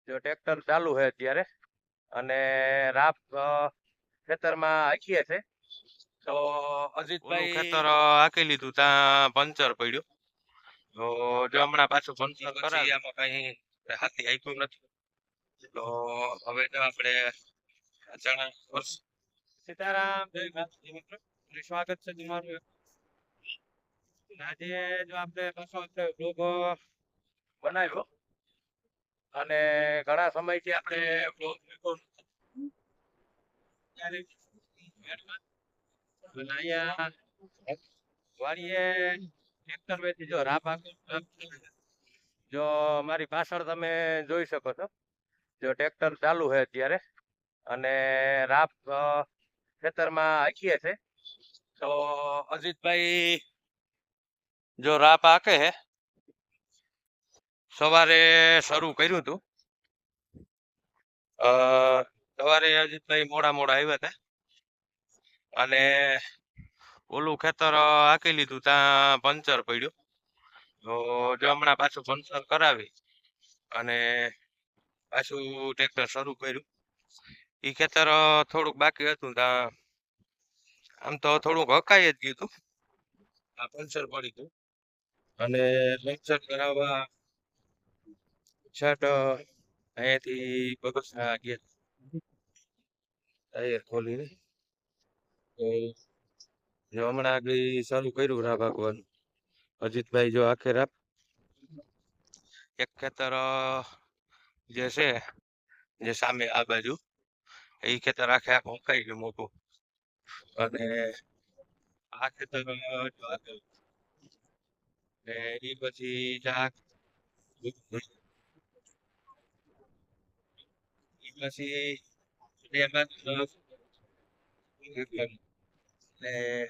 જો ટ્રેક્ટર ચાલુ છે અત્યારે અને રાપ ખેતરમાં હાંકીએ છે. તો અજીતભાઈ ખેતર હાંકી લીધું, ત્યાં પંચર પડ્યું. તો જો હમણાં પાછું પંચર કરાવી, આમાં કઈ હાથી હાંક્યું નથી. તો હવે જો આપણે ચણા સીતારામ, જય માતાજી મિત્રો, સ્વાગત છે તમારું. આજે જો આપણે પાછો બ્લોગ બનાવ્યો અને ઘણા સમયથી આપણે બ્લોગ અહીંયા વાડીએ ટ્રેક્ટર વેચી જો રાપ જો મારી પાછળ તમે જોઈ શકો છો, જો ટ્રેક્ટર ચાલુ છે અત્યારે અને રાપ ખેતરમાં હાંકીએ છે. તો અજીતભાઈ જો રાપ હાંકે છે, સવારે શરૂ કર્યું હતું. સવારે અજીતભાઈ મોડા આવ્યા હતા અને ઓલું ખેતર હાંકી લીધું, ત્યાં પંચર પડ્યું. તો જો હમણાં પાછું પંચર કરાવી અને પાછું ટ્રેક્ટર શરૂ કર્યું. એ ખેતર થોડુંક બાકી હતું, ત્યાં આમ તો થોડુંક હકાઈ જ ગયું હતું, આ પંચર પડી ગયું અને પંચર કરાવવા શર્ટ અહીંયાથી બગસરા ગયા, ટાયર ખોલીને. તો જો હમણાં આગળ શરૂ કર્યું રાહ ભાગવાનું. અજીતભાઈ જો આખે રાપ એક ખેતર જે છે, જે સામે આ બાજુ એ ખેતર આખે આખું હકાઈ ગયું મોટું. અને આ ખેતર એ પછી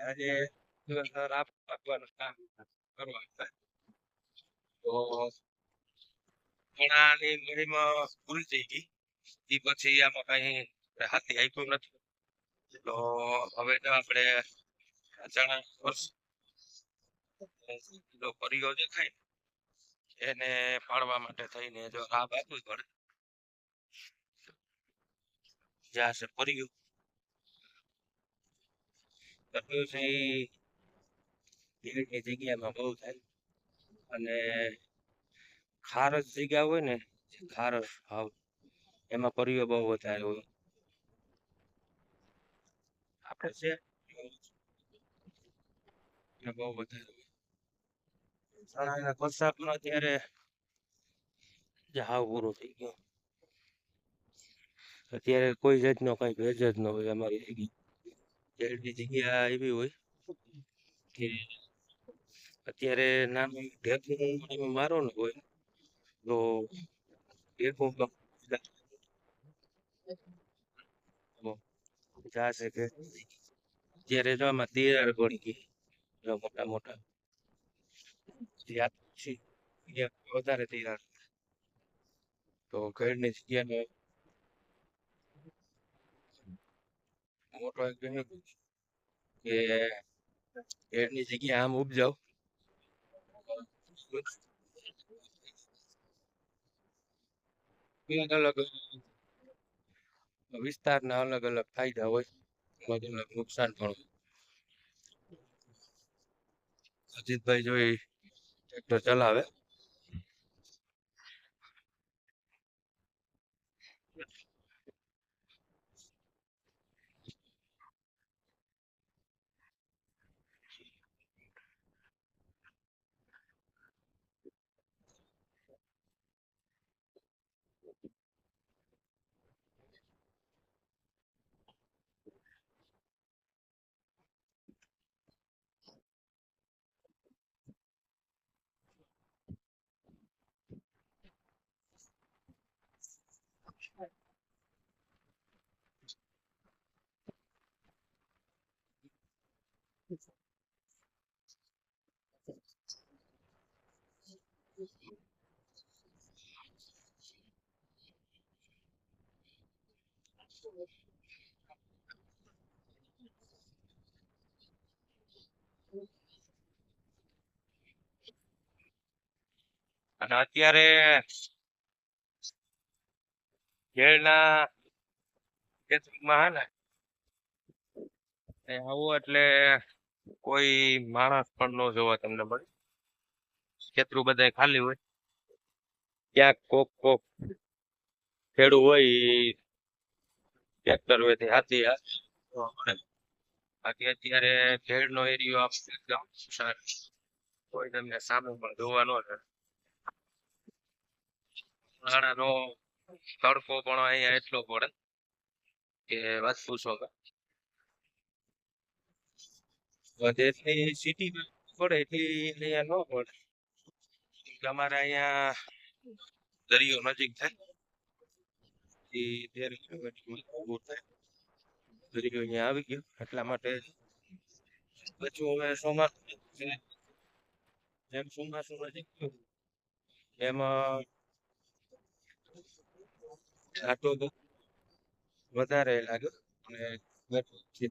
આજે રાપ ભાગવાનું કામ કરવા. તો ઘણાની મડીમાં ભૂલ થઈ ગઈ, એ પછી આમાં કઈ હાથી આપ્યું નથી. તો હવે તો આપણે ચણા પરિયો દેખાય એને પાડવા માટે થઈને જો રાપ આપવું પડે. જ્યાં છે પરિયું એ જગ્યામાં બહુ થાય અને ખારસ જગ્યા હોય ને, ખારસ ભાવ એમાં પરિયો બહુ વધારે હોય. આપણે છે બહુ વધારે હોય. ચણાના વરસાદમાં અત્યારે હાવ પૂરો થઈ ગયો. અત્યારે કોઈ જાતનો કઈ ભેજ જ ન હોય. અમારી જગ્યા એવી હોય કે અત્યારે નાનું ઢેકું મારો ને હોય તો ઢેકું જાશે કે અત્યારે જો આમાં તિરાડ પડી ગઈ, મોટા મોટા વધારે તિરાડ. તો ઘરની જગ્યાનો મોટો એક કે ઘરની જગ્યા આમ ઉપજાવ અલગ વિસ્તારના અલગ અલગ ફાયદા હોય, અલગ અલગ નુકસાન પણ હોય. અજીતભાઈ જોઈ ટ્રેક્ટર ચલાવે. અને અત્યારે ઘેડના ખેતરમાં હે ને અહીં આવો એટલે કોઈ માણસ પણ ન જોવા તમને મળે. ખેતરું બધાય ખાલી હોય. ક્યાંક કોક કોક ખેડૂ હોય ઈ ટ્રેક્ટર વેથી હાથી જોવા મળે. બાકી અત્યારે ખેડનો એરિયો આપણે એકદમ સુસાન. કોઈ તમને સામે પણ જોવા ન મળે. ઉનાળાનો તડકો પણ અહીંયા એટલો પડે કે વાત પૂછો માં. જેટલી સિટીમાં પડે એટલી અહીંયા ન પડે. અમારે અહીંયા દરિયો નજીક થાય. ઈ 13 કિલોમીટર દૂર થાય. દરિયો અહીંયા આવી ગયો એટલા માટે પાછું હવે ચોમાસું છે. જેમ ચોમાસું નજીક થયું એમાં ઘાટો બહુ વધારે લાગ્યો અને ઘાટો છે.